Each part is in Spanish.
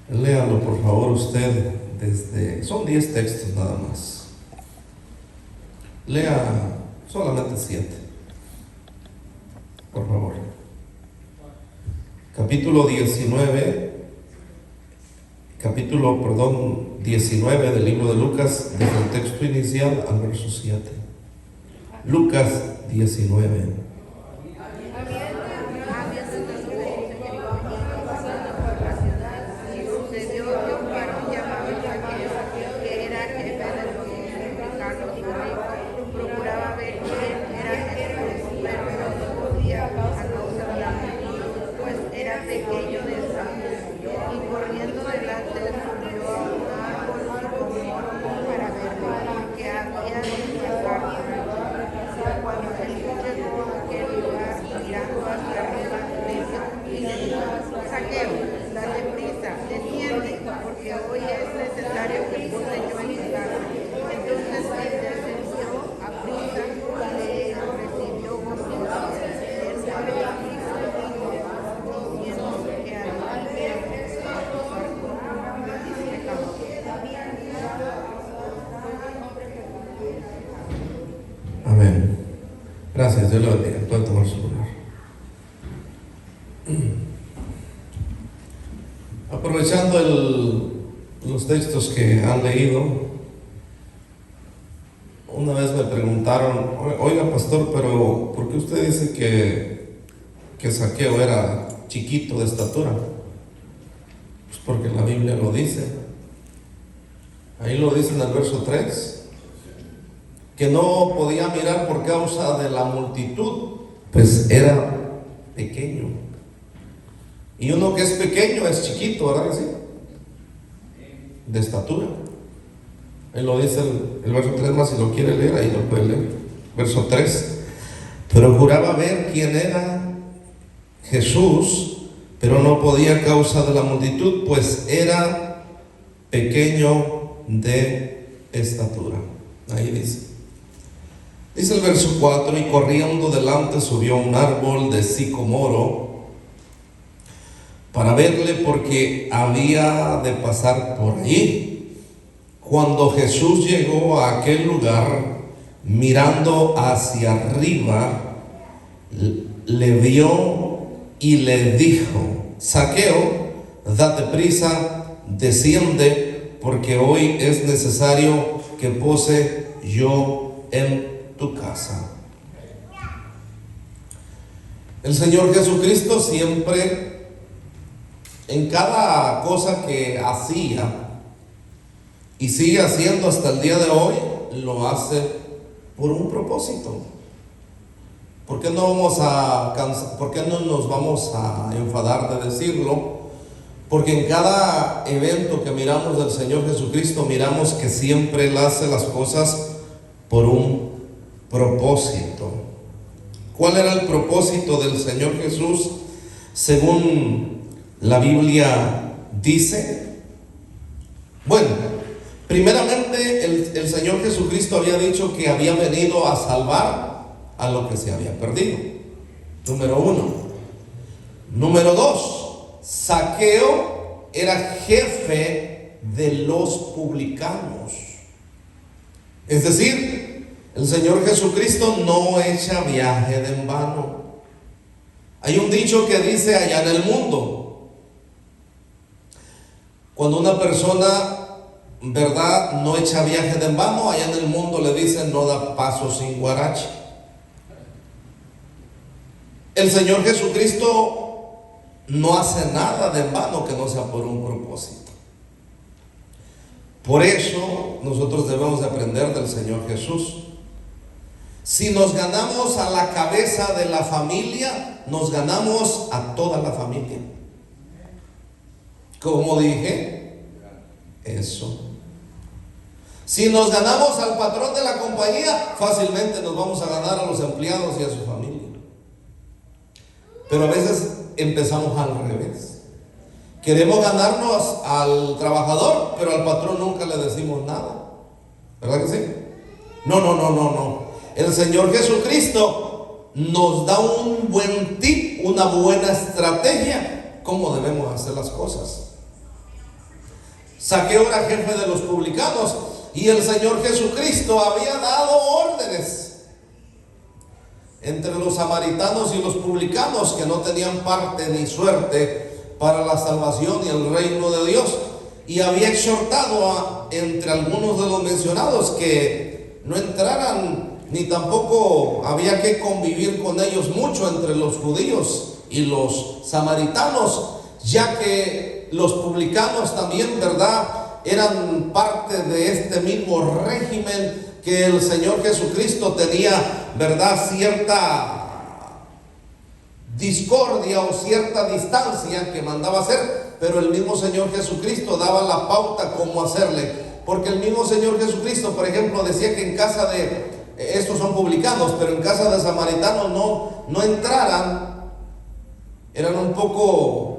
Léalo por favor usted son 10 textos nada más. Lea solamente 7, por favor. Capítulo 19 del libro de Lucas, desde el texto inicial al verso 7. Lucas 19. Amén. Gracias, Dios le bendiga. Puede tomar su lugar. Aprovechando los textos que han leído, una vez me preguntaron: oiga pastor, pero ¿por qué usted dice que Zaqueo era chiquito de estatura? Pues porque la Biblia lo dice. Ahí lo dice en el verso 3. Que no podía mirar por causa de la multitud, pues era pequeño. Y uno que es pequeño es chiquito, ¿verdad que sí? De estatura. Él lo dice el verso 3 más, si lo quiere leer, ahí lo puede leer. Verso 3. Pero juraba ver quién era Jesús, pero no podía a causa de la multitud, pues era pequeño de estatura. Ahí dice. Dice el verso 4: y corriendo delante subió a un árbol de sicomoro para verle, porque había de pasar por allí. Cuando Jesús llegó a aquel lugar, mirando hacia arriba, le vio y le dijo: Zaqueo, date prisa, desciende, porque hoy es necesario que pose yo en tu casa. El Señor Jesucristo siempre, en cada cosa que hacía y sigue haciendo hasta el día de hoy, lo hace por un propósito. ¿Por qué no nos vamos a enfadar de decirlo? Porque en cada evento que miramos del Señor Jesucristo, miramos que siempre Él hace las cosas por un propósito. ¿Cuál era el propósito del Señor Jesús según la Biblia dice? Bueno, primeramente el Señor Jesucristo había dicho que había venido a salvar a lo que se había perdido. Número 1. Número 2, Zaqueo era jefe de los publicanos. Es decir, el Señor Jesucristo no echa viaje de en vano. Hay un dicho que dice allá en el mundo: cuando una persona, ¿verdad?, no echa viaje de en vano, allá en el mundo le dicen: no da paso sin guarache. El Señor Jesucristo no hace nada de en vano que no sea por un propósito. Por eso nosotros debemos de aprender del Señor Jesús. Si nos ganamos a la cabeza de la familia, nos ganamos a toda la familia. Como dije, eso. Si nos ganamos al patrón de la compañía, fácilmente nos vamos a ganar a los empleados y a su familia. Pero a veces empezamos al revés. Queremos ganarnos al trabajador, pero al patrón nunca le decimos nada. ¿Verdad que sí? No. El Señor Jesucristo nos da un buen tip, una buena estrategia, cómo debemos hacer las cosas. Zaqueo era jefe de los publicanos y el Señor Jesucristo había dado órdenes entre los samaritanos y los publicanos que no tenían parte ni suerte para la salvación y el reino de Dios, y había exhortado entre algunos de los mencionados que no entraran, ni tampoco había que convivir con ellos mucho entre los judíos y los samaritanos, ya que los publicanos también, ¿verdad?, eran parte de este mismo régimen que el Señor Jesucristo tenía, ¿verdad?, cierta discordia o cierta distancia que mandaba hacer, pero el mismo Señor Jesucristo daba la pauta cómo hacerle, porque el mismo Señor Jesucristo, por ejemplo, decía que en casa de, estos son publicanos, pero en casa de samaritanos no entraran. Eran un poco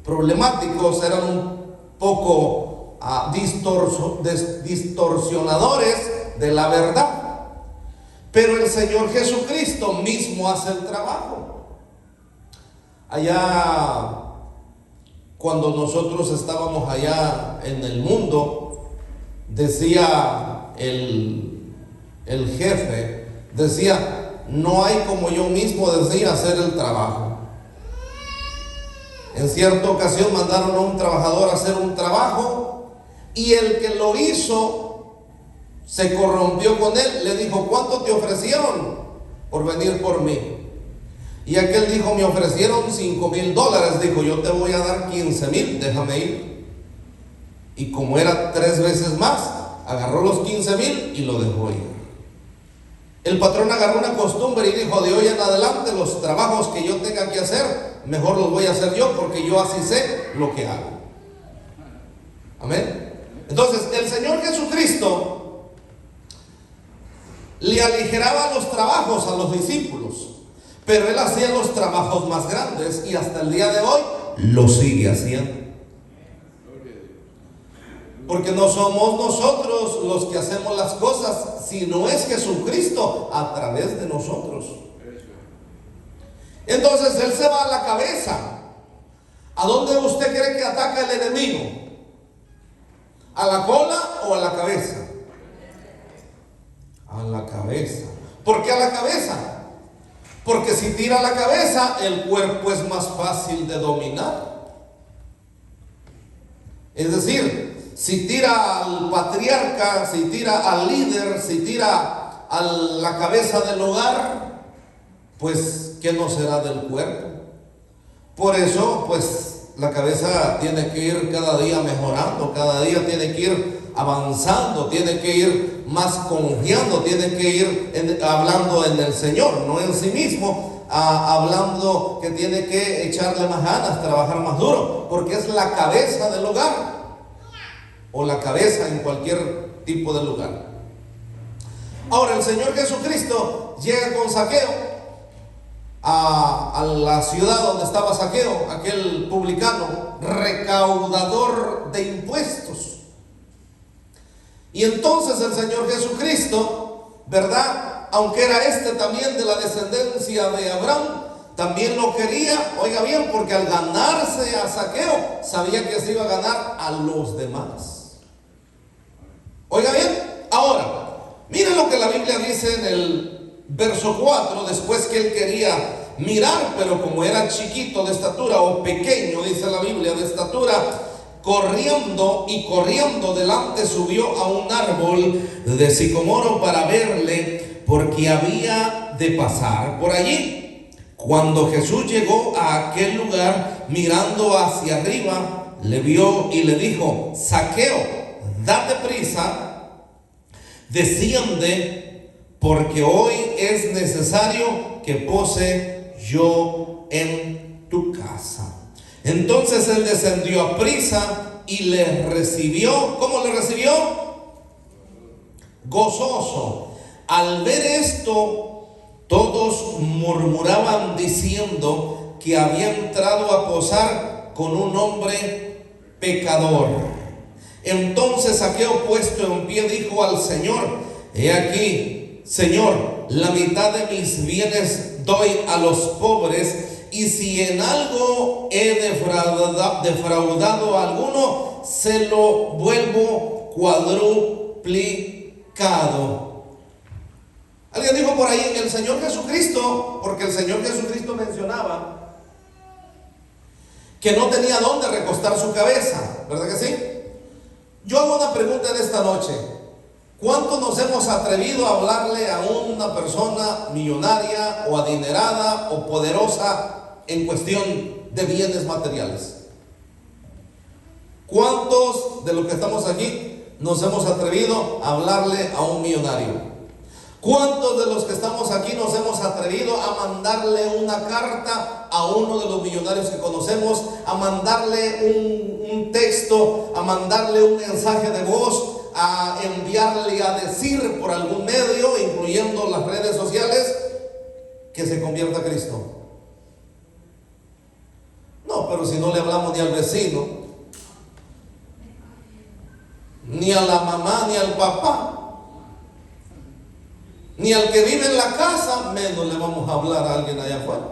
problemáticos, eran un poco distorsionadores de la verdad. Pero el Señor Jesucristo mismo hace el trabajo. Allá, cuando nosotros estábamos allá en el mundo, decía el jefe, decía, no hay como yo mismo, decía, hacer el trabajo. En cierta ocasión mandaron a un trabajador a hacer un trabajo y el que lo hizo se corrompió con él. Le dijo, ¿cuánto te ofrecieron por venir por mí? Y aquel dijo, me ofrecieron $5,000. Dijo, yo te voy a dar 15,000, déjame ir. Y como era 3 veces más, agarró los 15,000 y lo dejó ir. El patrón agarró una costumbre y dijo, de hoy en adelante los trabajos que yo tenga que hacer, mejor los voy a hacer yo, porque yo así sé lo que hago. Amén. Entonces el Señor Jesucristo le aligeraba los trabajos a los discípulos, pero Él hacía los trabajos más grandes y hasta el día de hoy lo sigue haciendo. Porque no somos nosotros los que hacemos las cosas, sino es Jesucristo a través de nosotros. Entonces Él se va a la cabeza. ¿A dónde usted cree que ataca el enemigo? ¿A la cola o a la cabeza? A la cabeza. ¿Por qué a la cabeza? Porque si tira a la cabeza, el cuerpo es más fácil de dominar. Es decir, si tira al patriarca, si tira al líder, si tira a la cabeza del hogar, pues ¿qué no será del cuerpo? Por eso, pues la cabeza tiene que ir cada día mejorando, cada día tiene que ir avanzando, tiene que ir más confiando, tiene que ir hablando en el Señor, no en sí mismo, hablando que tiene que echarle más ganas, trabajar más duro, porque es la cabeza del hogar, o la cabeza en cualquier tipo de lugar. Ahora el Señor Jesucristo llega con Zaqueo a la ciudad donde estaba Zaqueo, aquel publicano, recaudador de impuestos. Y entonces el Señor Jesucristo, ¿verdad?, aunque era también de la descendencia de Abraham, también lo quería, oiga bien, porque al ganarse a Zaqueo, sabía que se iba a ganar a los demás. Oiga bien, ahora, miren lo que la Biblia dice en el verso 4, después que él quería mirar, pero como era chiquito de estatura o pequeño, dice la Biblia, de estatura, corriendo delante subió a un árbol de sicomoro para verle, porque había de pasar por allí. Cuando Jesús llegó a aquel lugar, mirando hacia arriba, le vio y le dijo, Zaqueo, date prisa, desciende, porque hoy es necesario que pose yo en tu casa. Entonces él descendió a prisa y le recibió. ¿Cómo le recibió? Gozoso. Al ver esto, todos murmuraban diciendo que había entrado a posar con un hombre pecador. Entonces Zaqueo, puesto en pie, dijo al Señor, he aquí, Señor, la mitad de mis bienes doy a los pobres, y si en algo he defraudado a alguno, se lo vuelvo cuadruplicado. Alguien dijo por ahí, el Señor Jesucristo, porque el Señor Jesucristo mencionaba que no tenía dónde recostar su cabeza, ¿verdad que sí? Yo hago una pregunta en esta noche. ¿Cuántos nos hemos atrevido a hablarle a una persona millonaria o adinerada o poderosa en cuestión de bienes materiales? ¿Cuántos de los que estamos aquí nos hemos atrevido a hablarle a un millonario? ¿Cuántos de los que estamos aquí nos hemos atrevido a mandarle una carta a uno de los millonarios que conocemos, a mandarle un texto, a mandarle un mensaje de voz, a enviarle a decir por algún medio, incluyendo las redes sociales, que se convierta a Cristo? No, pero si no le hablamos ni al vecino, ni a la mamá, ni al papá, ni al que vive en la casa, menos le vamos a hablar a alguien allá afuera.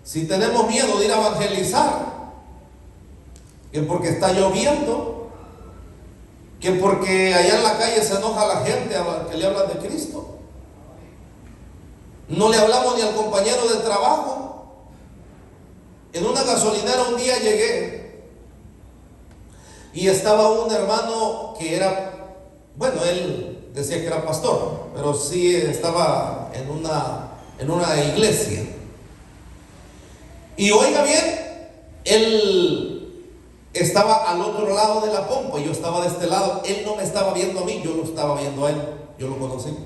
Si tenemos miedo de ir a evangelizar, que porque está lloviendo, que porque allá en la calle se enoja la gente a la que le hablan de Cristo, no le hablamos ni al compañero de trabajo. En una gasolinera un día llegué y estaba un hermano que era, bueno, él decía que era pastor, pero sí estaba en una iglesia. Y oiga bien, él estaba al otro lado de la pompa, yo estaba de este lado. Él no me estaba viendo a mí, yo lo estaba viendo a él, yo lo conocí.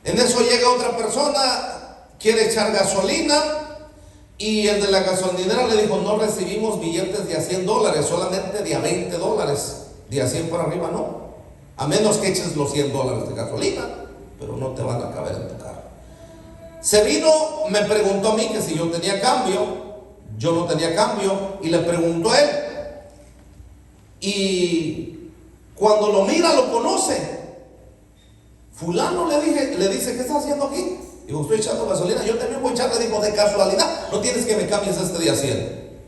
En eso llega otra persona, quiere echar gasolina, y el de la gasolinera le dijo: no recibimos billetes de a $100, solamente de a $20, de a 100 por arriba no, a menos que eches los $100 de gasolina, pero no te van a caber en tu carro. Se vino, me preguntó a mí que si yo tenía cambio. Yo no tenía cambio, y le preguntó a él, y cuando lo mira lo conoce. Fulano, le dice: ¿qué estás haciendo aquí? Digo: estoy echando gasolina. Yo también voy a echarle. Dijo: de casualidad, ¿no tienes que me cambies este día 100?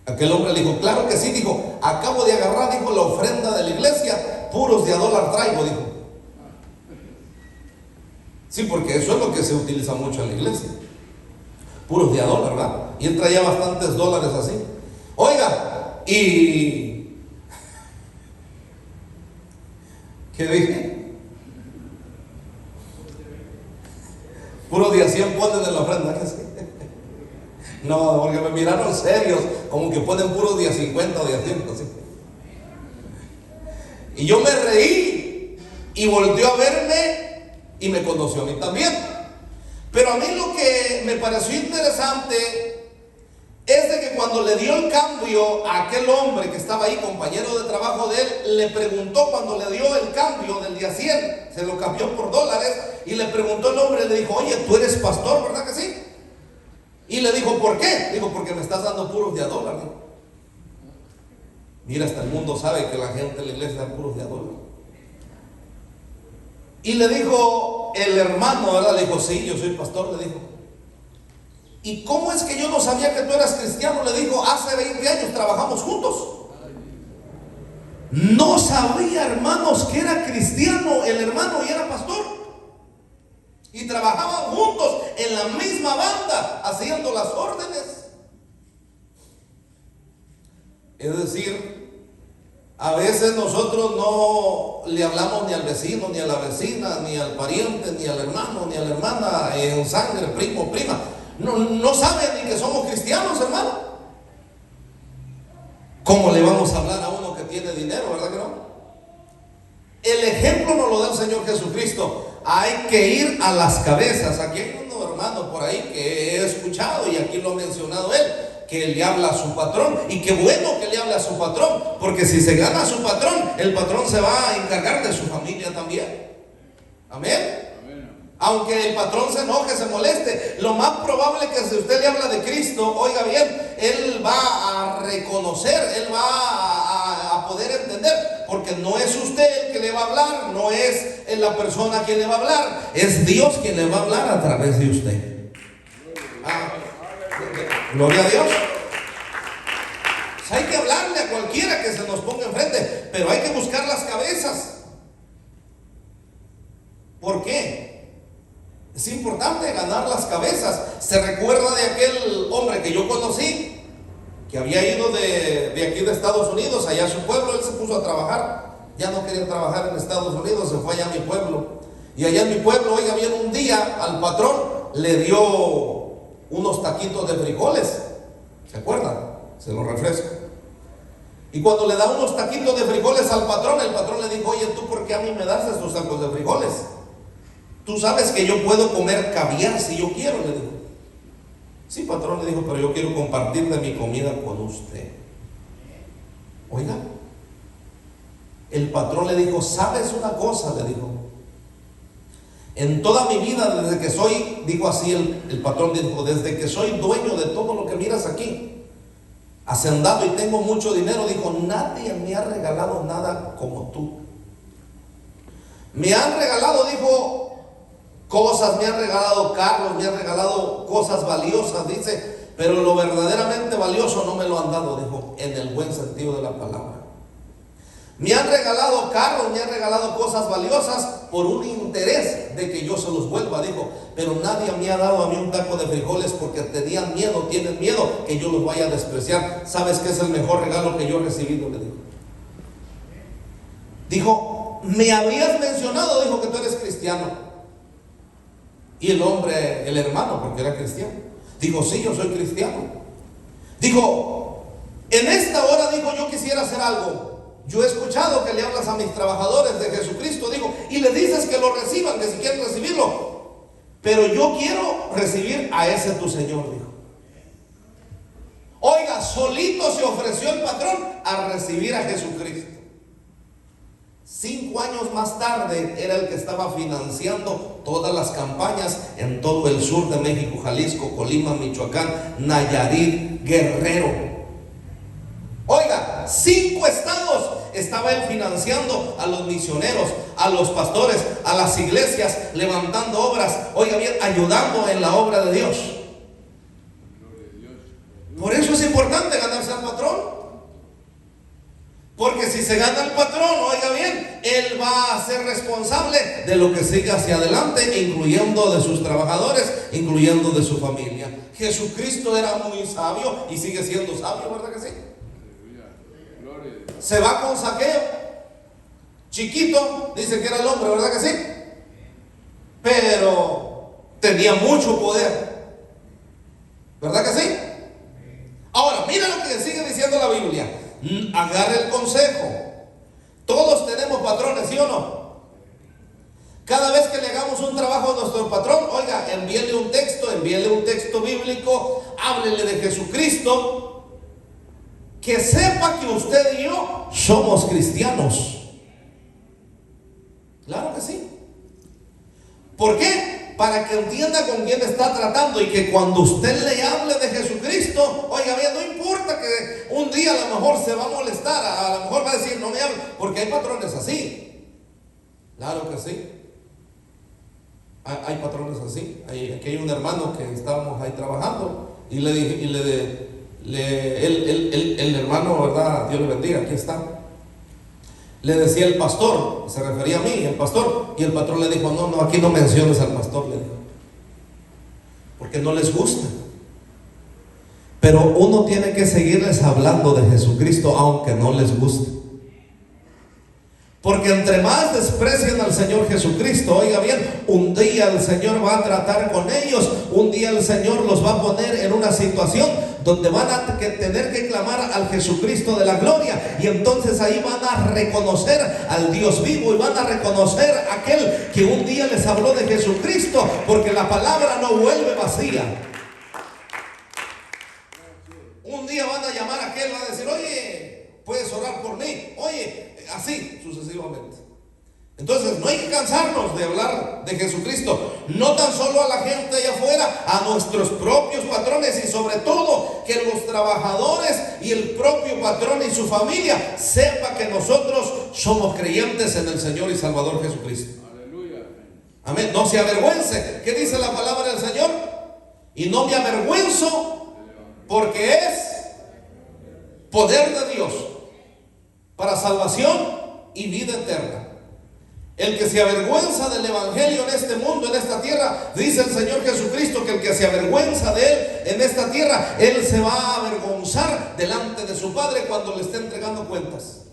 Aquel hombre le dijo: claro que sí. Dijo: acabo de agarrar, dijo, la ofrenda de la iglesia, puros de a $1 traigo, dijo. Sí, porque eso es lo que se utiliza mucho en la iglesia, puros de a $1, ¿verdad? Y él traía bastantes dólares así. Oiga, y ¿qué dije? Puros de a 100 ponen en la ofrenda, ¿qué sí? No, porque me miraron serios, como que ponen puros de a 50 o de a 100, así. Y yo me reí, y volteó a verme y me conoció a mí también. Pero a mí lo que me pareció interesante es de que cuando le dio el cambio a aquel hombre que estaba ahí, compañero de trabajo de él, le preguntó cuando le dio el cambio del día 100, se lo cambió por dólares, y le preguntó el hombre, le dijo: oye, tú eres pastor, ¿verdad que sí? Y le dijo: ¿por qué? Dijo: porque me estás dando puros de a $1. Mira, hasta el mundo sabe que la gente en la iglesia da puros de a $1. Y le dijo el hermano, ¿verdad? Le dijo: sí, yo soy pastor, le dijo. ¿Y cómo es que yo no sabía que tú eras cristiano? Le dijo: hace 20 años trabajamos juntos. No sabía, hermanos, que era cristiano el hermano y era pastor. Y trabajaban juntos en la misma banda, haciendo las órdenes. Es decir, a veces nosotros no le hablamos ni al vecino, ni a la vecina, ni al pariente, ni al hermano, ni a la hermana en sangre, primo, prima. No saben ni que somos cristianos, hermano. ¿Cómo le vamos a hablar a uno que tiene dinero, verdad que no? El ejemplo nos lo da el Señor Jesucristo. Hay que ir a las cabezas. Aquí hay uno, hermano, por ahí que he escuchado, y aquí lo ha mencionado él, que le habla a su patrón. Y qué bueno que le hable a su patrón, porque si se gana a su patrón, el patrón se va a encargar de su familia también. Amén. Aunque el patrón se enoje, se moleste, lo más probable es que si usted le habla de Cristo, oiga bien, él va a reconocer, él va a poder entender, porque no es usted el que le va a hablar, no es la persona quien le va a hablar, es Dios quien le va a hablar a través de usted. Gloria a Dios. Hay que hablarle a cualquiera que se nos ponga enfrente, pero hay que buscar las cabezas. ¿Por qué? Es importante ganar las cabezas. Se recuerda de aquel hombre que yo conocí, que había ido de aquí de Estados Unidos allá a su pueblo. Él se puso a trabajar, ya no quería trabajar en Estados Unidos, se fue allá a mi pueblo. Y allá en mi pueblo, oiga bien, un día al patrón le dio unos taquitos de frijoles. ¿Se acuerdan? Se los refresco. Y cuando le da unos taquitos de frijoles al patrón, el patrón le dijo: oye, ¿tú por qué a mí me das estos tacos de frijoles? Tú sabes que yo puedo comer caviar si yo quiero, le dijo. Sí, patrón, le dijo, pero yo quiero compartir de mi comida con usted. Oiga, el patrón le dijo: ¿sabes una cosa? Le dijo: en toda mi vida, desde que soy, dijo así el patrón, dijo, desde que soy dueño de todo lo que miras aquí, hacendado y tengo mucho dinero, dijo, nadie me ha regalado nada como tú. Me han regalado, dijo, cosas, me han regalado carros, me han regalado cosas valiosas, dice, pero lo verdaderamente valioso no me lo han dado, dijo, en el buen sentido de la palabra. Me han regalado carros, me han regalado cosas valiosas por un interés de que yo se los vuelva, dijo, pero nadie me ha dado a mí un taco de frijoles porque tenían miedo, tienen miedo que yo los vaya a despreciar. ¿Sabes qué es el mejor regalo que yo he recibido? Le dijo. Dijo, me habías mencionado, dijo, que tú eres cristiano. Y el hombre, el hermano, porque era cristiano, dijo, sí, yo soy cristiano. Dijo, en esta hora, dijo, yo quisiera hacer algo. Yo he escuchado que le hablas a mis trabajadores de Jesucristo, digo, y le dices que lo reciban, que si quieren recibirlo. Pero yo quiero recibir a ese tu Señor, dijo. Oiga, solito se ofreció el patrón a recibir a Jesucristo. 5 años más tarde era el que estaba financiando todas las campañas en todo el sur de México, Jalisco, Colima, Michoacán, Nayarit, Guerrero. Oiga, 5 estados estaba él financiando a los misioneros, a los pastores, a las iglesias, levantando obras, oiga bien, ayudando en la obra de Dios. Por eso es importante ganarse al patrón. Porque si se gana el patrón, oiga bien, él va a ser responsable de lo que siga hacia adelante, incluyendo de sus trabajadores, incluyendo de su familia. Jesucristo era muy sabio y sigue siendo sabio, ¿verdad que sí? Se va con Zaqueo, chiquito, dice que era el hombre, ¿verdad que sí? Pero tenía mucho poder, ¿verdad que sí? Ahora, mira lo que sigue diciendo la Biblia. Agarre el consejo. Todos tenemos patrones, ¿sí o no? Cada vez que le hagamos un trabajo a nuestro patrón, oiga, envíele un texto bíblico, háblele de Jesucristo. Que sepa que usted y yo somos cristianos. Claro que sí. ¿Por qué? Para que entienda con quién está tratando y que cuando usted le hable de Jesucristo, oiga bien, no importa que un día a lo mejor se va a molestar, a lo mejor va a decir no me hable, porque hay patrones así. Claro que sí. Hay patrones así. Aquí hay un hermano que estábamos ahí trabajando y le dije, el hermano, ¿verdad? Dios le bendiga, aquí está. Le decía el pastor, se refería a mí, el pastor, y el patrón le dijo, no, aquí no menciones al pastor, le dijo, porque no les gusta. Pero uno tiene que seguirles hablando de Jesucristo aunque no les guste. Porque entre más desprecian al Señor Jesucristo, oiga bien, un día el Señor va a tratar con ellos, un día el Señor los va a poner en una situación donde van a tener que clamar al Jesucristo de la gloria, y entonces ahí van a reconocer al Dios vivo y van a reconocer a aquel que un día les habló de Jesucristo, porque la palabra no vuelve vacía. Un día van a llamar a aquel, van a decir, oye, puedes orar por mí, oye, así sucesivamente. Entonces no hay que cansarnos de hablar de Jesucristo, no tan solo a la gente allá afuera, a nuestros propios patrones, y sobre todo que los trabajadores y el propio patrón y su familia sepa que nosotros somos creyentes en el Señor y Salvador Jesucristo. Aleluya. Amén. No se avergüence. ¿Qué dice la palabra del Señor? Y no me avergüenzo porque es poder de Dios para salvación y vida eterna. El que se avergüenza del evangelio en este mundo, en esta tierra, dice el Señor Jesucristo que el que se avergüenza de él en esta tierra, él se va a avergonzar delante de su Padre cuando le esté entregando cuentas.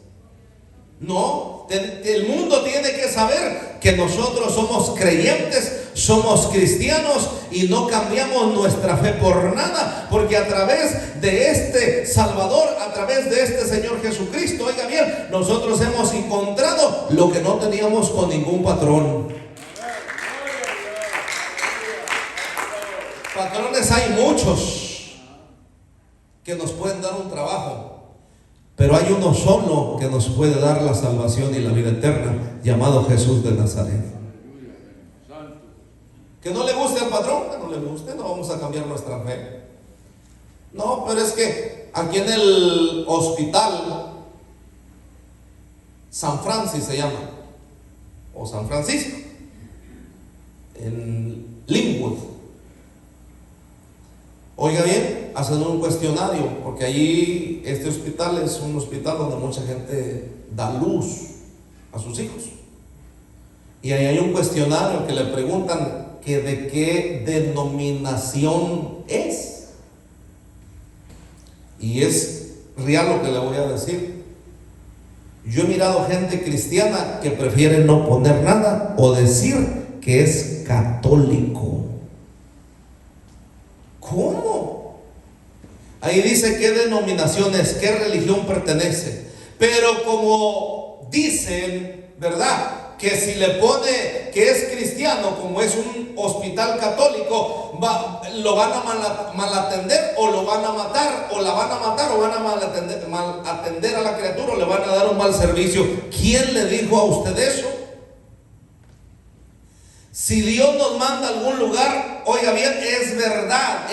No, el mundo tiene que saber que nosotros somos creyentes, somos cristianos y no cambiamos nuestra fe por nada, porque a través de este Salvador, a través de este Señor Jesucristo, oiga bien, nosotros hemos encontrado lo que no teníamos con ningún patrón. Patrones hay muchos que nos pueden dar un trabajo, pero hay uno solo que nos puede dar la salvación y la vida eterna, llamado Jesús de Nazaret. Que no le guste al patrón, que no le guste, no vamos a cambiar nuestra fe. No, pero es que aquí en el hospital San Francis se llama, o San Francisco, en Linwood. Oiga bien, hacen un cuestionario, porque allí este hospital es un hospital donde mucha gente da luz a sus hijos. Y ahí hay un cuestionario que le preguntan que de qué denominación es. Y es real lo que le voy a decir. Yo he mirado gente cristiana que prefiere no poner nada o decir que es católico. ¿Cómo? Ahí dice qué denominación es, qué religión pertenece. Pero como dicen, ¿verdad?, que si le pone que es cristiano, como es un hospital católico, lo van a mal atender, o lo van a matar, o la van a matar, o van a mal atender a la criatura, o le van a dar un mal servicio. ¿Quién le dijo a usted eso? Si Dios nos manda a algún lugar, oiga bien, es verdad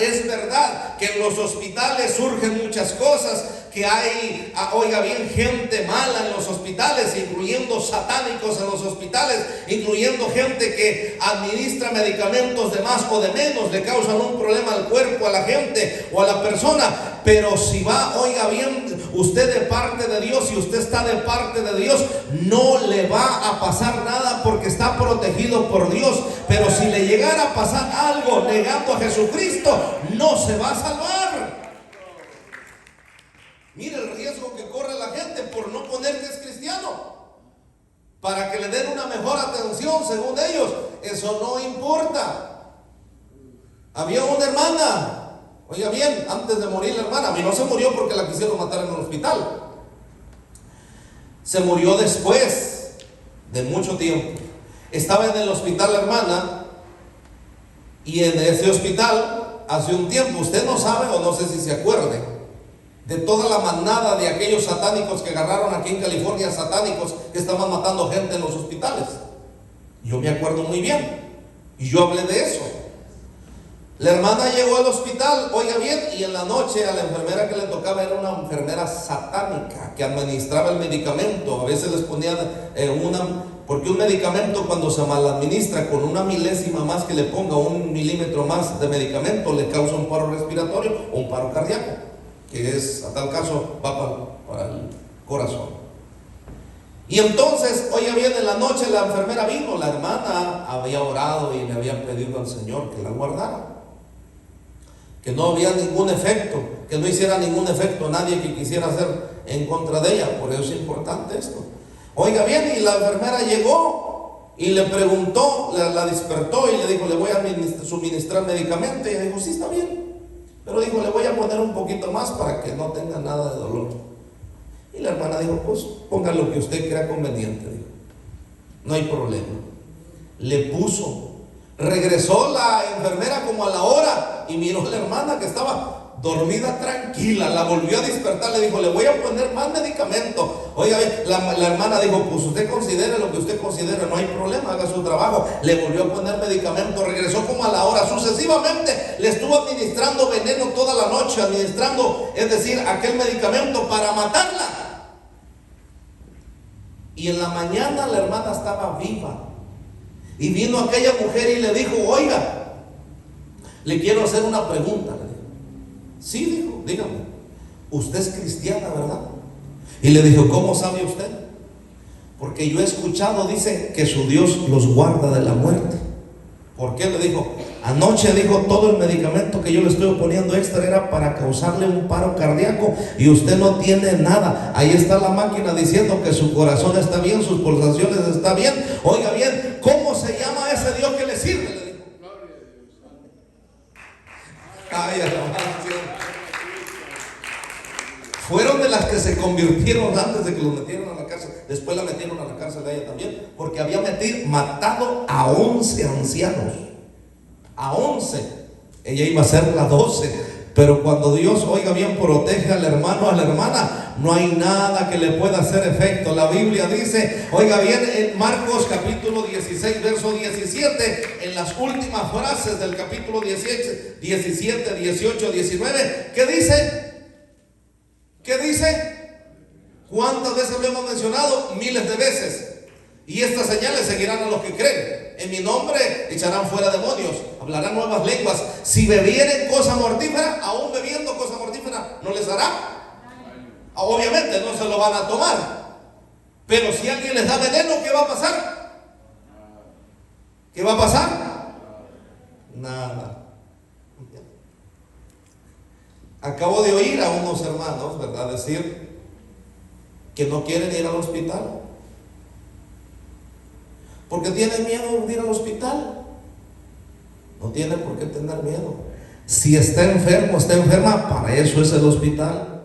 que en los hospitales surgen muchas cosas, que hay, oiga bien, gente mala en los hospitales, incluyendo satánicos en los hospitales, incluyendo gente que administra medicamentos de más o de menos, le causan un problema al cuerpo, a la gente o a la persona. Pero si va, oiga bien, usted de parte de Dios, si usted está de parte de Dios, no le va a pasar nada porque está protegido por Dios. Pero si le llegara a pasar algo negando a Jesucristo, no se va a salvar. Mire el riesgo que corre la gente por no poner que es cristiano, para que le den una mejor atención según ellos. Eso no importa. Había una hermana, oiga bien, antes de morir la hermana, a mí no se murió porque la quisieron matar en un hospital. Se murió después de mucho tiempo. Estaba en el hospital la hermana, y en ese hospital hace un tiempo, usted no sabe o no sé si se acuerde de toda la manada de aquellos satánicos que agarraron aquí en California, satánicos que estaban matando gente en los hospitales. Yo me acuerdo muy bien, y yo hablé de eso. La hermana llegó al hospital, oiga bien, y en la noche a la enfermera que le tocaba era una enfermera satánica que administraba el medicamento. A veces les ponía porque un medicamento, cuando se mal administra con una milésima más que le ponga, 1 milímetro más de medicamento, le causa un paro respiratorio o un paro cardíaco, que es, a tal caso, va para el corazón. Y entonces, oiga bien, en la noche la enfermera vino. La hermana había orado y le había pedido al Señor que la guardara, que no había ningún efecto, que no hiciera ningún efecto nadie que quisiera hacer en contra de ella. Por eso es importante esto. Oiga bien, y la enfermera llegó y le preguntó, la despertó y le dijo, le voy a suministrar medicamento. Y ella dijo, sí, está bien, pero dijo, le voy a poner un poquito más para que no tenga nada de dolor. Y la hermana dijo, pues ponga lo que usted crea conveniente, dijo, no hay problema. Le puso. Regresó la enfermera como a la hora y miró a la hermana que estaba dormida tranquila, la volvió a despertar, le dijo, le voy a poner más medicamento. Oiga, la hermana dijo, pues usted considere lo que usted considere, no hay problema, haga su trabajo. Le volvió a poner medicamento, regresó como a la hora, sucesivamente le estuvo administrando veneno toda la noche, administrando, es decir, aquel medicamento para matarla. Y en la mañana la hermana estaba viva. Y vino aquella mujer y le dijo, oiga, le quiero hacer una pregunta. Le dijo, Sí, dijo, dígame, usted es cristiana, ¿verdad? Y le dijo, ¿cómo sabe usted? Porque yo he escuchado, dice, que su Dios los guarda de la muerte. ¿Por qué? Le dijo, anoche, dijo, todo el medicamento que yo le estoy poniendo extra era para causarle un paro cardíaco y usted no tiene nada. Ahí está la máquina diciendo que su corazón está bien, sus pulsaciones están bien. Oiga bien, ¿cómo se llama ese Dios que le sirve? Le dijo. Ay, alabanza. Fueron de las que se convirtieron antes de que los metieron a la cárcel. Después la metieron a la cárcel a ella también, porque había matado a 11 ancianos. A 11. Ella iba a ser la 12. Pero cuando Dios, oiga bien, protege al hermano, a la hermana, no hay nada que le pueda hacer efecto. La Biblia dice, oiga bien, en Marcos capítulo 16, verso 17, en las últimas frases del capítulo 17, 18, 19, ¿qué dice? ¿Qué dice? ¿Cuántas veces lo hemos mencionado? Miles de veces. Y estas señales seguirán a los que creen. En mi nombre echarán fuera demonios, hablarán nuevas lenguas. Si bebieren cosa mortífera, aún bebiendo cosa mortífera, ¿no les hará? Obviamente no se lo van a tomar. Pero si alguien les da veneno, ¿qué va a pasar? ¿Qué va a pasar? Nada. Acabo de oír a unos hermanos, ¿verdad?, decir que no quieren ir al hospital porque tienen miedo de ir al hospital. No tienen por qué tener miedo. Si está enfermo, está enferma, para eso es el hospital.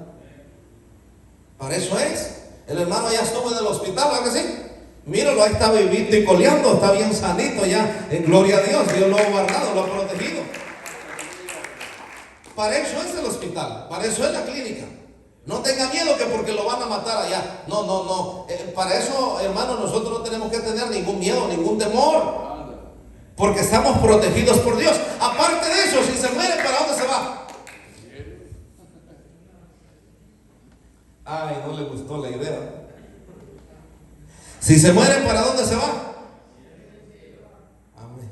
Para eso es. El hermano ya estuvo en el hospital, ¿verdad que sí? Míralo, ahí está vivito y coleando, está bien sanito ya. En gloria a Dios, Dios lo ha guardado, lo ha protegido. Para eso es el hospital, para eso es la clínica. No tenga miedo que porque lo van a matar allá. No. Para eso, hermano, nosotros no tenemos que tener ningún miedo, ningún temor. Porque estamos protegidos por Dios. Aparte de eso, si se muere, ¿para dónde se va? Ay, no le gustó la idea. Si se muere, ¿para dónde se va? Amén.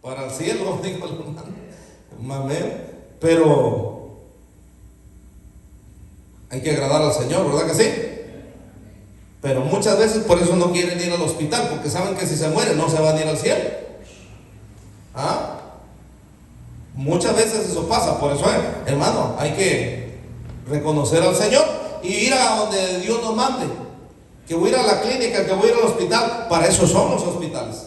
Para el cielo, dijo el hermano. Amén. Pero hay que agradar al Señor, ¿verdad que sí? Pero muchas veces por eso no quieren ir al hospital, porque saben que si se mueren no se van a ir al cielo. ¿Ah? Muchas veces eso pasa. Por eso, hermano, hay que reconocer al Señor y ir a donde Dios nos mande. Que voy a ir a la clínica, que voy a ir al hospital. Para eso son los hospitales.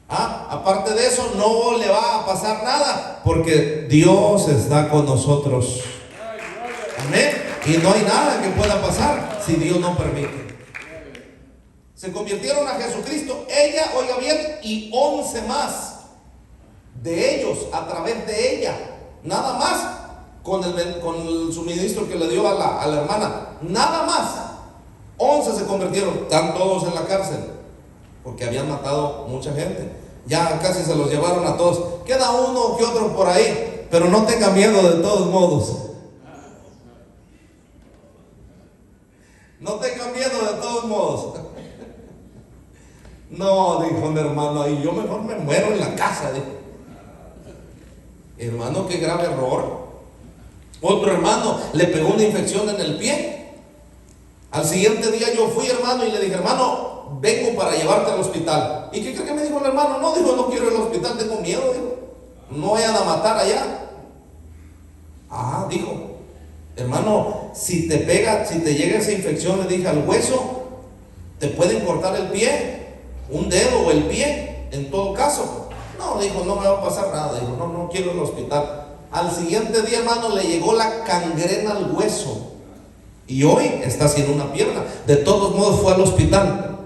Aparte de eso, no le va a pasar nada, porque Dios está con nosotros. Amén. Y no hay nada que pueda pasar si Dios no permite. Se convirtieron a Jesucristo, ella, oiga bien, y 11 más de ellos a través de ella. Nada más con el suministro que le dio a la hermana. Nada más. 11 se convirtieron. Están todos en la cárcel porque habían matado mucha gente. Ya casi se los llevaron a todos. Queda uno que otro por ahí, pero no tenga miedo de todos modos. No tenga miedo de todos modos. No, dijo un hermano ahí, yo mejor me muero en la casa. Dijo. Hermano, qué grave error. Otro hermano le pegó una infección en el pie. Al siguiente día yo fui, hermano, y le dije, hermano, vengo para llevarte al hospital. ¿Y qué cree que me dijo el hermano? No, dijo, no quiero ir al hospital, tengo miedo, dijo. No vayan a matar allá. Dijo, hermano, si te llega esa infección, le dije, al hueso, te pueden cortar el pie, un dedo o el pie, en todo caso. No, dijo, no me va a pasar nada. Dijo, no quiero ir al hospital. Al siguiente día, hermano, le llegó la gangrena al hueso. Y hoy está sin una pierna. De todos modos fue al hospital.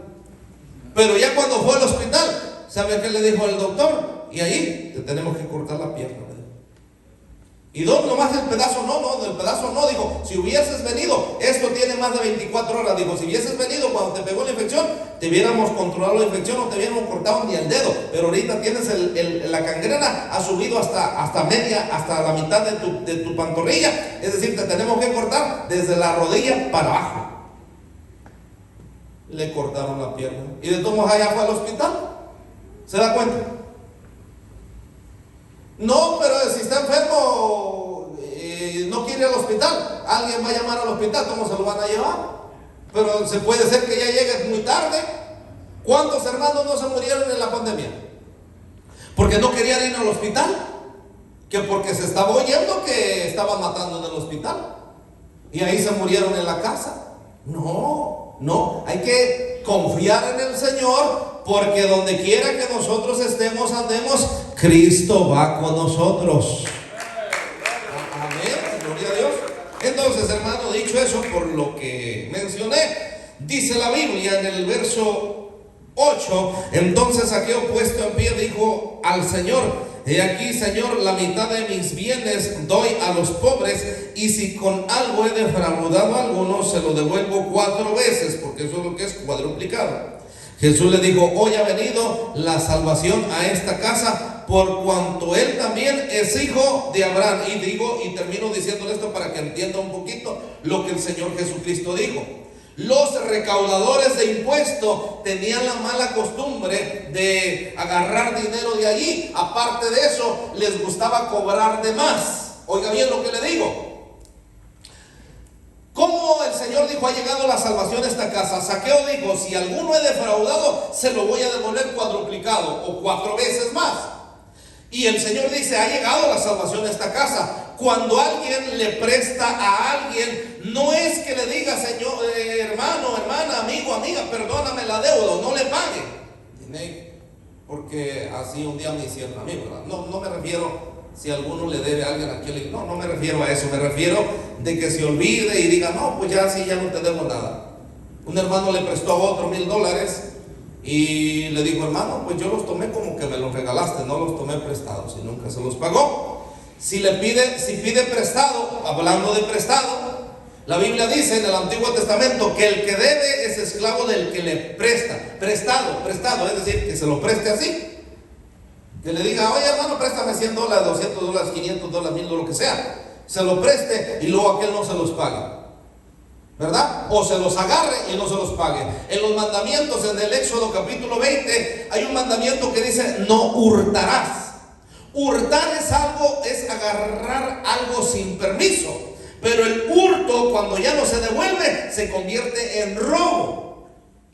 Pero ya cuando fue al hospital, ¿sabe qué le dijo el doctor? Y ahí te tenemos que cortar la pierna. Y dos, nomás el pedazo no, el pedazo no. Dijo, si hubieses venido, esto tiene más de 24 horas. Dijo, si hubieses venido cuando te pegó la infección, te hubiéramos controlado la infección, no te hubiéramos cortado ni el dedo. Pero ahorita tienes la gangrena, ha subido hasta la mitad de tu pantorrilla. Es decir, te tenemos que cortar desde la rodilla para abajo. Le cortaron la pierna. Y de todos modos allá fue al hospital. ¿Se da cuenta? No, pero si está enfermo, no quiere ir al hospital, alguien va a llamar al hospital, ¿cómo se lo van a llevar? Pero se puede ser que ya llegue muy tarde. ¿Cuántos hermanos no se murieron en la pandemia? Porque no querían ir al hospital, que porque se estaba oyendo que estaban matando en el hospital y ahí se murieron en la casa. No, hay que confiar en el Señor, porque donde quiera que nosotros estemos, andemos, Cristo va con nosotros. Amén, gloria a Dios. Entonces, hermano, dicho eso, por lo que mencioné, dice la Biblia en el verso 8: entonces Zaqueo, puesto en pie, dijo al Señor: he aquí, Señor, la mitad de mis bienes doy a los pobres, y si con algo he defraudado a alguno, se lo devuelvo 4 veces, porque eso es lo que es cuadruplicado. Jesús le dijo: hoy ha venido la salvación a esta casa, por cuanto él también es hijo de Abraham. Y termino diciéndole esto para que entienda un poquito lo que el Señor Jesucristo dijo. Los recaudadores de impuestos tenían la mala costumbre de agarrar dinero de allí. Aparte de eso, les gustaba cobrar de más. Oiga bien lo que le digo. ¿Cómo el Señor dijo: ha llegado la salvación a esta casa? Zaqueo dijo: si alguno he defraudado, se lo voy a devolver cuadruplicado o 4 veces más. Y el Señor dice: ha llegado la salvación a esta casa. Cuando alguien le presta a alguien, no es que le diga: Señor, hermano, hermana, amigo, amiga, perdóname la deuda, no le pague. Porque así un día me hicieron a mí, ¿verdad? No me refiero si alguno le debe a alguien a quien le... No me refiero a eso. Me refiero de que se olvide y diga: no, pues ya sí, ya no te debo nada. Un hermano le prestó a otro $1000 y le dijo: hermano, pues yo los tomé como que me los regalaste, no los tomé prestados, y nunca se los pagó. Si pide prestado, hablando de prestado, la Biblia dice en el Antiguo Testamento que el que debe es esclavo del que le presta. Prestado, es decir, que se lo preste así. Que le diga: oye, hermano, préstame $100, $200, $500, $1000, lo que sea. Se lo preste y luego aquel no se los pague, ¿verdad? O se los agarre y no se los pague. En los mandamientos, en el Éxodo capítulo 20, hay un mandamiento que dice: no hurtarás. Hurtar es agarrar algo sin permiso. Pero el hurto, cuando ya no se devuelve, se convierte en robo.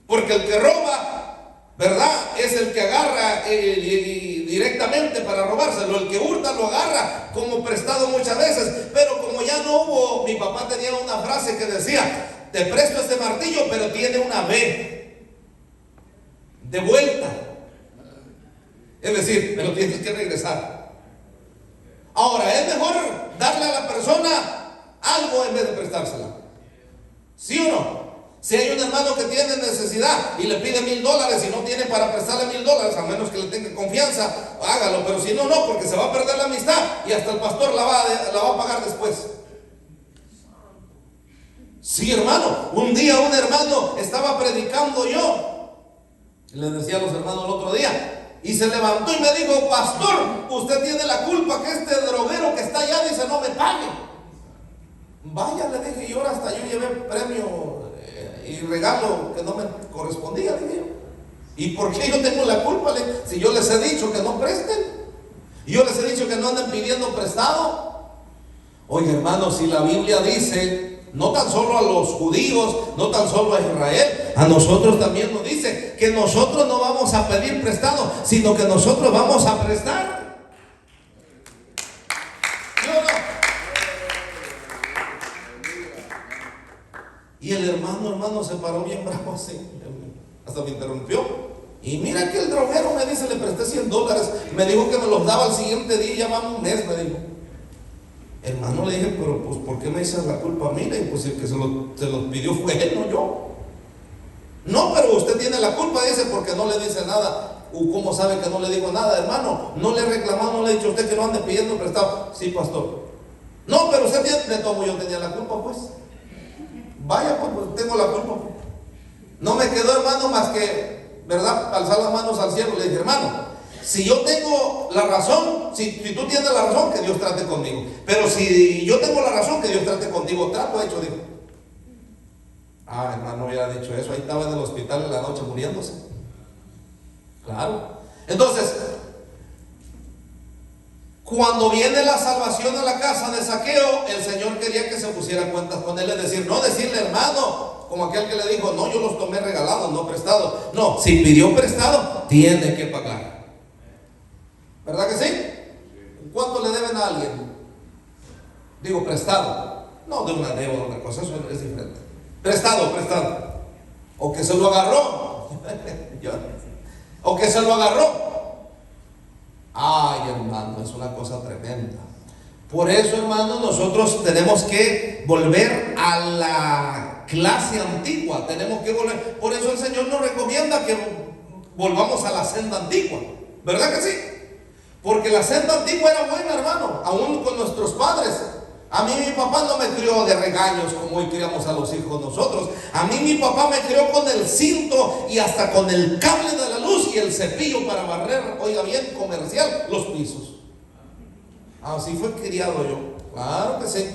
Porque el que roba, ¿verdad?, es el que agarra directamente para robárselo. El que hurta lo agarra como prestado muchas veces. Pero como ya no hubo, mi papá tenía una frase que decía: te presto este martillo, pero tiene una B de vuelta. Es decir, me lo tienes que regresar. Ahora, es mejor darle a la persona algo en vez de prestársela. ¿Sí o no? Si hay un hermano que tiene necesidad y le pide $1000 y no tiene para prestarle $1000, a menos que le tenga confianza, hágalo. Pero si no, porque se va a perder la amistad y hasta el pastor la va a pagar después. Sí, hermano. Un día un hermano estaba predicando yo, le decía a los hermanos el otro día, y se levantó y me dijo: pastor, usted tiene la culpa que este droguero que está allá, dice, no me pague. Vaya, le dije, y ahora hasta yo llevé premio y regalo que no me correspondía, le dije. ¿Y por qué yo tengo la culpa? Si yo les he dicho que no presten, y yo les he dicho que no anden pidiendo prestado. Oye, hermano, si la Biblia dice, no tan solo a los judíos, no tan solo a Israel, a nosotros también nos dice que nosotros no vamos a pedir prestado, sino que nosotros vamos a prestar. ¿Sí o no? Y el hermano se paró bien bravo así, hasta me interrumpió. Y mira que el droguero me dice: le presté $100, me dijo que me los daba al siguiente día, ya va un mes, me dijo. Hermano, le dije: pero pues, ¿por qué me echas la culpa a mí? Le dije: pues el que se los pidió fue él, no yo. No, pero usted tiene la culpa, dice, porque no le dice nada. ¿Cómo sabe que no le digo nada, hermano? No le he reclamado, no le he dicho a usted que no ande pidiendo prestado. Sí, pastor. No, pero usted tiene, de todo, yo tenía la culpa, pues. Vaya, pues tengo la culpa. No me quedó, hermano, más que, ¿verdad?, alzar las manos al cielo. Le dije: hermano, si yo tengo la razón, si tú tienes la razón, que Dios trate conmigo. Pero si yo tengo la razón, que Dios trate contigo. Trato hecho, dijo. Ah, hermano, hubiera dicho eso. Ahí estaba en el hospital en la noche muriéndose. Claro. Entonces, Cuando viene la salvación a la casa de Zaqueo, el Señor quería que se pusiera cuentas con él, es decir, no decirle hermano, como aquel que le dijo, no, yo los tomé regalados, no prestados. No, si pidió prestado, tiene que pagar. ¿Verdad que sí? ¿Cuánto le deben a alguien? Digo, prestado. No de una deuda, una cosa, eso es diferente. Prestado. O que se lo agarró. O que se lo agarró. Ay, hermano, es una cosa tremenda. Por eso, hermano, nosotros tenemos que volver a la clase antigua. Tenemos que volver. Por eso el Señor nos recomienda que volvamos a la senda antigua. ¿Verdad que sí? Porque la senda antigua era buena, hermano, aún con nuestros padres. A mí mi papá no me crió de regaños como hoy criamos a los hijos nosotros. A mí mi papá me crió con el cinto y hasta con el cable de la luz y el cepillo para barrer, oiga bien, comercial, los pisos. Así fue criado yo. Claro que sí.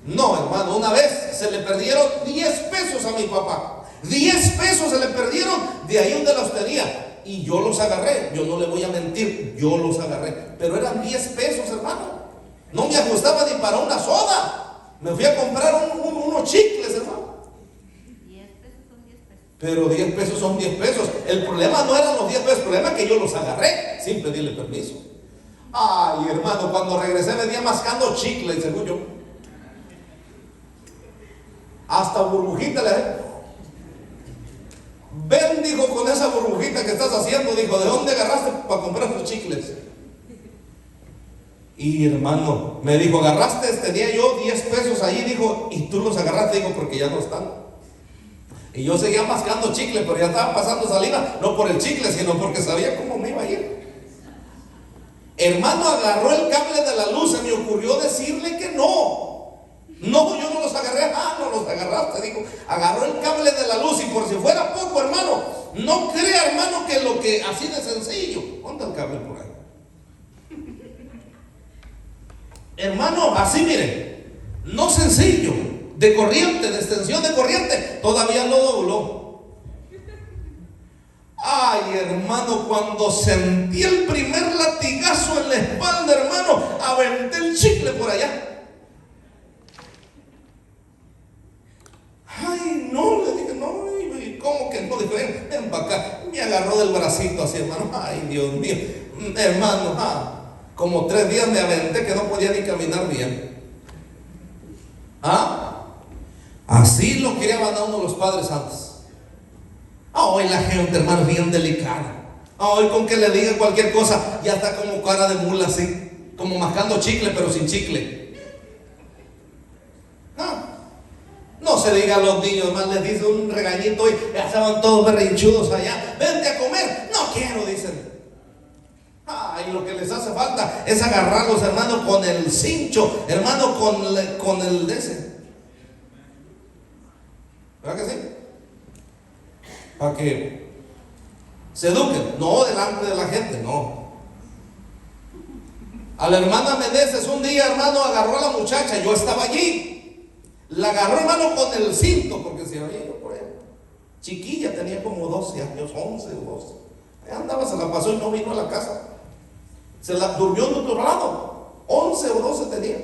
No, hermano, una vez se le perdieron 10 pesos a mi papá. 10 pesos se le perdieron de ahí donde los tenía. Y yo los agarré. Yo no le voy a mentir, yo los agarré. Pero eran 10 pesos, hermano. No me ajustaba ni para una soda. Me fui a comprar unos chicles, hermano. 10 pesos son 10 pesos. Pero 10 pesos son 10 pesos. El problema no eran los 10 pesos, el problema es que yo los agarré sin pedirle permiso. Ay, hermano, cuando regresé venía mascando chicles, según yo. Hasta burbujita le dejé. Ven, dijo, con esa burbujita que estás haciendo, dijo, ¿de dónde agarraste para comprar los chicles? Y hermano, me dijo, agarraste, tenía yo 10 pesos ahí, dijo, y tú los agarraste, dijo, porque ya no están. Y yo seguía mascando chicle, pero ya estaba pasando saliva, no por el chicle, sino porque sabía cómo me iba a ir. Hermano, agarró el cable de la luz, se me ocurrió decirle que no. No, yo no los agarré. Ah, no los agarraste, dijo. Agarró el cable de la luz y por si fuera poco, hermano, no crea, hermano, que lo que así de sencillo. ¿Dónde el cable por ahí? Hermano, así mire, no sencillo, de corriente, de extensión de corriente, todavía no dobló. Ay, hermano, cuando sentí el primer latigazo en la espalda, hermano, aventé el chicle por allá. Ay, no, le dije, no, ¿cómo que no? Dije, ven para acá. Me agarró del bracito así, hermano. Ay, Dios mío, hermano, como 3 días me aventé que no podía ni caminar bien. Así lo quería mandar uno de los padres antes. Hoy la gente, hermano, es bien delicada. Hoy con que le diga cualquier cosa, ya está como cara de mula así, como mascando chicle, pero sin chicle. No se diga a los niños, hermano, les dice un regañito y ya estaban todos berrinchudos allá. Vente a comer. No quiero, dicen. Y lo que les hace falta es agarrarlos, hermano, con el cincho, hermano, con el de ese. ¿Verdad que sí? Para que se eduquen, no delante de la gente, no. A la hermana Meneses un día, hermano, agarró a la muchacha, yo estaba allí. La agarró, hermano, con el cinto, porque se había ido por ahí. Chiquilla, tenía como 12 años, 11 o 12. Ahí andaba, se la pasó y no vino a la casa. Se la durmió en otro lado. 11 o 12 tenía.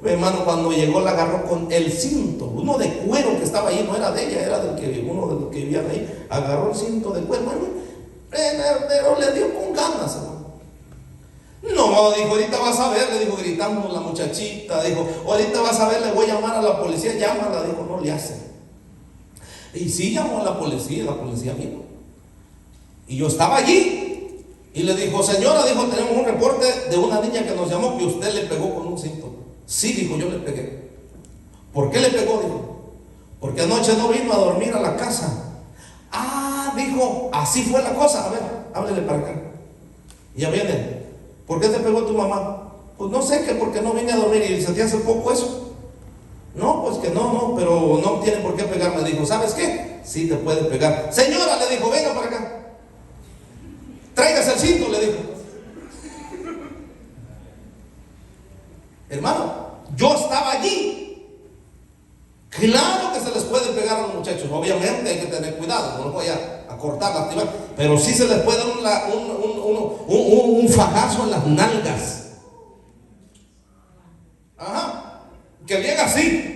Hermano, cuando llegó la agarró con el cinto, uno de cuero que estaba ahí, no era de ella, era uno de los que vivían ahí. Agarró el cinto de cuero, hermano, pero le dio con ganas, hermano. No, dijo, ahorita vas a ver, le dijo gritando la muchachita, dijo, ahorita vas a ver, le voy a llamar a la policía, llámala, dijo, no le hace. Y sí llamó a la policía vino. Y yo estaba allí. Y le dijo, señora, dijo, tenemos un reporte de una niña que nos llamó que usted le pegó con un cinto. Sí, dijo, yo le pegué. ¿Por qué le pegó? Dijo, porque anoche no vino a dormir a la casa. Dijo, así fue la cosa. A ver, háblele para acá. Y ya viene. ¿Por qué te pegó tu mamá? Pues no sé, que porque no vine a dormir. Y se te hace poco eso. No, pues que no, pero no tiene por qué pegarme. Dijo, ¿sabes qué? Sí te puede pegar. Señora, le dijo, venga para acá. Tráigase el cinto, le dijo. Hermano, yo estaba allí. Claro que se les puede pegar a los muchachos. Obviamente hay que tener cuidado. No los voy a cortar, lastimar. Pero sí se les puede dar un fajazo en las nalgas. Que bien así.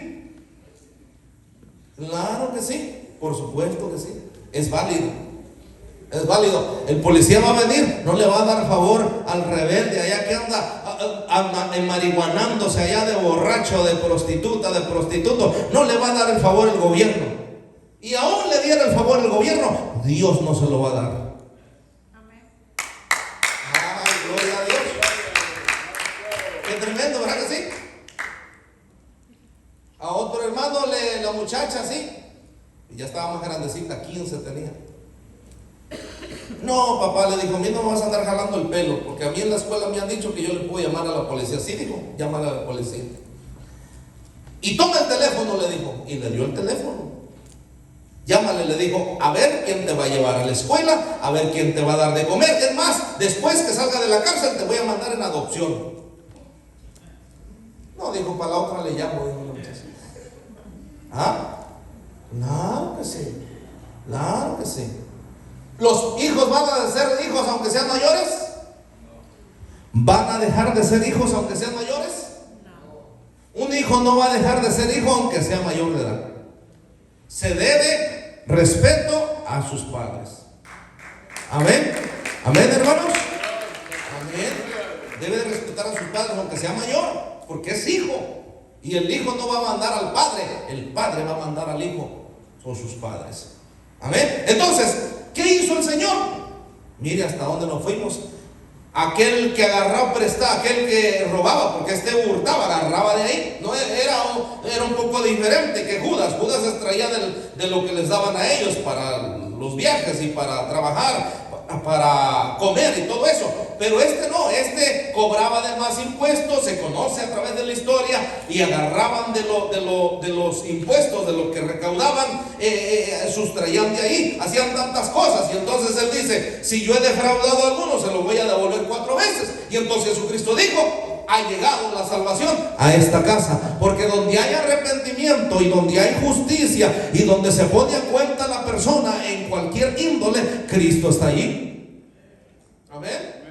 Claro que sí, por supuesto que sí. Es válido. Es válido. El policía va a venir, no le va a dar favor al rebelde allá que anda marihuanándose allá de borracho, de prostituta, de prostituto. No le va a dar el favor el gobierno. Y aún le diera el favor el gobierno, Dios no se lo va a dar. Amén. Ay, gloria a Dios. Qué tremendo, ¿verdad que sí? A otro hermano, la muchacha así, y ya estaba más grandecita, 15 tenía. No, papá, le dijo, a mí no me vas a andar jalando el pelo, porque a mí en la escuela me han dicho que yo le puedo llamar a la policía. Sí, dijo, llámale a la policía. Y toma el teléfono, le dijo, y le dio el teléfono. Llámale, le dijo, a ver quién te va a llevar a la escuela, a ver quién te va a dar de comer. Es más, después que salga de la cárcel te voy a mandar en adopción. No, dijo, para la otra le llamo, dijo la muchacha. ¿Ah? Claro que sí, claro que sí. ¿Los hijos van a ser hijos aunque sean mayores? ¿Van a dejar de ser hijos aunque sean mayores? Un hijo no va a dejar de ser hijo aunque sea mayor de edad. Se debe respeto a sus padres. Amén. Amén, hermanos. Amén. Debe de respetar a sus padres aunque sea mayor, porque es hijo. Y el hijo no va a mandar al padre, el padre va a mandar al hijo. Son sus padres. Amén. Entonces, ¿qué hizo el Señor? Mire hasta dónde nos fuimos. Aquel que agarraba prestaba, aquel que robaba, porque este hurtaba, agarraba de ahí. No era un poco diferente que Judas. Judas extraía de lo que les daban a ellos para los viajes y para trabajar, para comer y todo eso. Pero este no, este cobraba de más impuestos, se conoce a través de la historia, y agarraban de los impuestos, de lo que recaudaban, sustraían de ahí, hacían tantas cosas. Y entonces él dice, si yo he defraudado a alguno, se lo voy a devolver 4 veces. Y entonces Jesucristo dijo, ha llegado la salvación a esta casa, porque donde hay arrepentimiento y donde hay justicia y donde se pone a cuenta la persona en cualquier índole, Cristo está allí. Amén.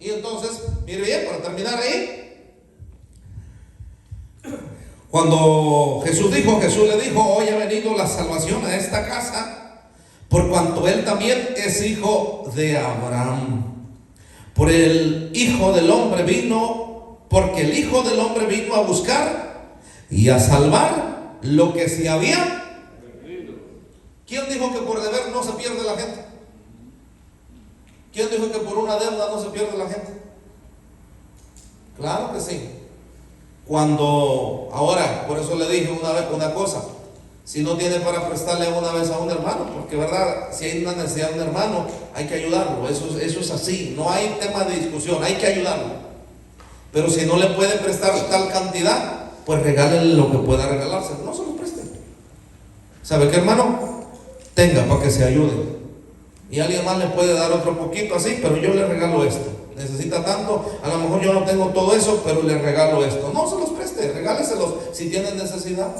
Y entonces, mire bien, para terminar ahí, cuando Jesús le dijo, hoy ha venido la salvación a esta casa, por cuanto él también es hijo de Abraham. Por el Hijo del Hombre vino, porque el Hijo del Hombre vino a buscar y a salvar lo que se había perdido. ¿Quién dijo que por deber no se pierde la gente? ¿Quién dijo que por una deuda no se pierde la gente? Claro que sí. Ahora, por eso le dije una vez una cosa: si no tiene para prestarle una vez a un hermano, porque verdad, si hay una necesidad de un hermano, hay que ayudarlo. Eso es así, no hay tema de discusión, hay que ayudarlo. Pero si no le puede prestar tal cantidad, pues regálele lo que pueda regalarse, no se lo preste. ¿Sabe qué, hermano? Tenga para que se ayude. Y alguien más le puede dar otro poquito así, pero yo le regalo esto. Necesita tanto, a lo mejor yo no tengo todo eso, pero le regalo esto. No se los preste, regáleselos si tienen necesidad.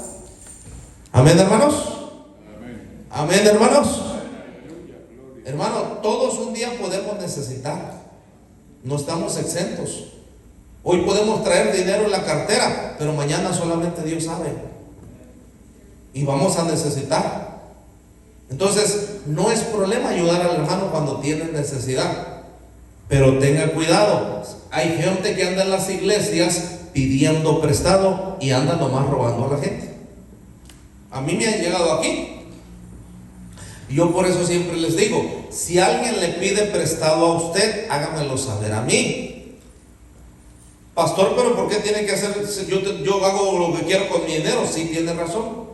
Amén, hermanos. Amén, amén, hermanos. Hermano, todos un día podemos necesitar. No estamos exentos. Hoy podemos traer dinero en la cartera, pero mañana solamente Dios sabe. Y vamos a necesitar. Entonces, no es problema ayudar al hermano cuando tiene necesidad. Pero tenga cuidado. Hay gente que anda en las iglesias pidiendo prestado y anda nomás robando a la gente. A mí me han llegado aquí. Yo por eso siempre les digo, si alguien le pide prestado a usted, hágamelo saber a mí. Pastor, pero ¿por qué tiene que hacer? Yo hago lo que quiero con mi dinero. Sí, tiene razón.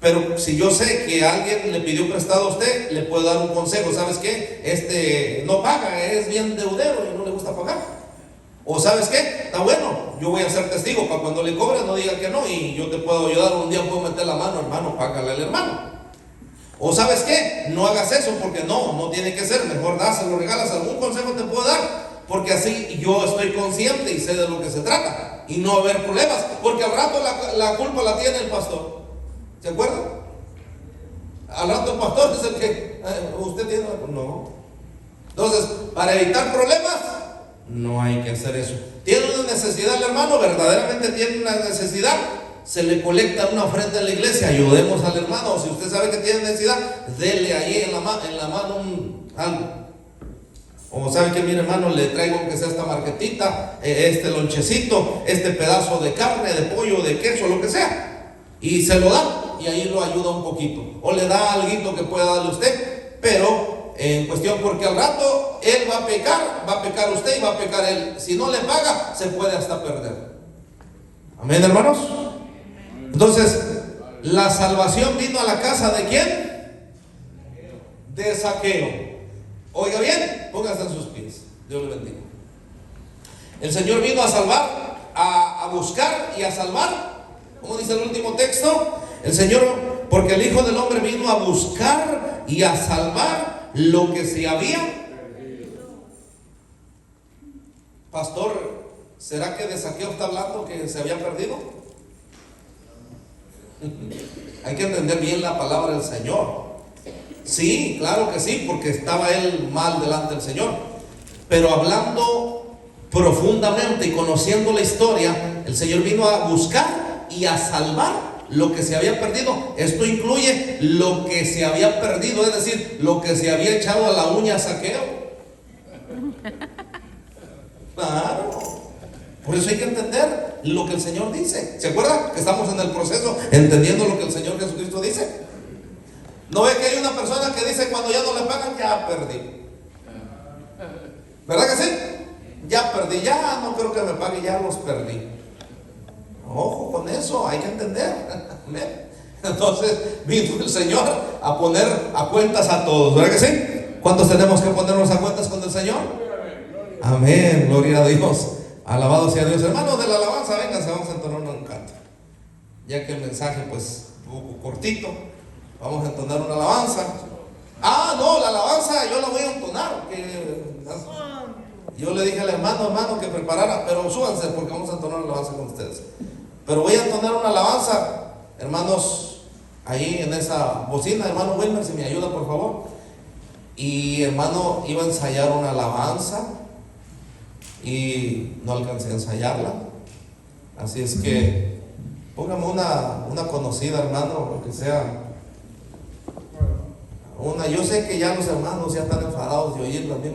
Pero si yo sé que alguien le pidió prestado a usted, le puedo dar un consejo. ¿Sabes qué? No paga, es bien deudero y no le gusta pagar. O ¿sabes qué? Está bueno, yo voy a ser testigo para cuando le cobre no diga que no, y yo te puedo ayudar. Un día puedo meter la mano, hermano, págale al hermano. O ¿sabes qué? No hagas eso, porque no tiene que ser. Mejor dáselo, regalas. Algún consejo te puedo dar, porque así yo estoy consciente y sé de lo que se trata, y no haber problemas, porque al rato la culpa la tiene el pastor. ¿Se acuerdan? Al rato el pastor es el que usted tiene. No. Entonces, para evitar problemas, no hay que hacer eso. ¿Tiene una necesidad el hermano? ¿Verdaderamente tiene una necesidad? Se le colecta una ofrenda en la iglesia, ayudemos al hermano. Si usted sabe que tiene necesidad, dele ahí en la mano algo. O sabe que, mire hermano, le traigo aunque sea esta marquetita, este lonchecito, este pedazo de carne, de pollo, de queso, lo que sea, y se lo da, y ahí lo ayuda un poquito, o le da algo que pueda darle usted, pero en cuestión, porque al rato él va a pecar usted y va a pecar él. Si no le paga, se puede hasta perder. Amén, hermanos. Entonces, la salvación vino a la casa ¿de quién? De Zaqueo. Oiga bien, pónganse en sus pies. Dios le bendiga. El Señor vino a salvar, a buscar y a salvar. ¿Cómo dice el último texto? El Señor, porque el Hijo del Hombre vino a buscar y a salvar lo que se había. Pastor, ¿será que de Zaqueo está hablando que se había perdido? Hay que entender bien la palabra del Señor. Sí, claro que sí, porque estaba él mal delante del Señor. Pero hablando profundamente y conociendo la historia, el Señor vino a buscar y a salvar lo que se había perdido. Esto incluye lo que se había perdido, es decir, lo que se había echado a la uña a Zaqueo. Claro. Por eso hay que entender lo que el Señor dice. ¿Se acuerda? Que estamos en el proceso entendiendo lo que el Señor Jesucristo dice. ¿No ve que hay una persona que dice cuando ya no le pagan, ya perdí? ¿Verdad que sí? Ya perdí, ya no creo que me pague, ya los perdí. Ojo con eso, hay que entender. Entonces vino el Señor a poner a cuentas a todos, ¿verdad que sí? ¿Cuántos tenemos que ponernos a cuentas con el Señor? Amén, gloria a Dios. Alabado sea Dios. Hermanos de la alabanza, vénganse, vamos a entonar un canto. Ya que el mensaje pues un poco cortito, vamos a entonar una alabanza. Ah, no, la alabanza yo la voy a entonar. Yo le dije al hermano que preparara, pero súbanse porque vamos a entonar una alabanza con ustedes. Pero voy a entonar una alabanza, hermanos, ahí en esa bocina. Hermano Wilmer, si me ayuda por favor. Y hermano, iba a ensayar una alabanza y no alcancé a ensayarla. Así es que póngame una conocida, hermano, aunque sea una. Yo sé que ya los hermanos ya están enfadados de oír las mismas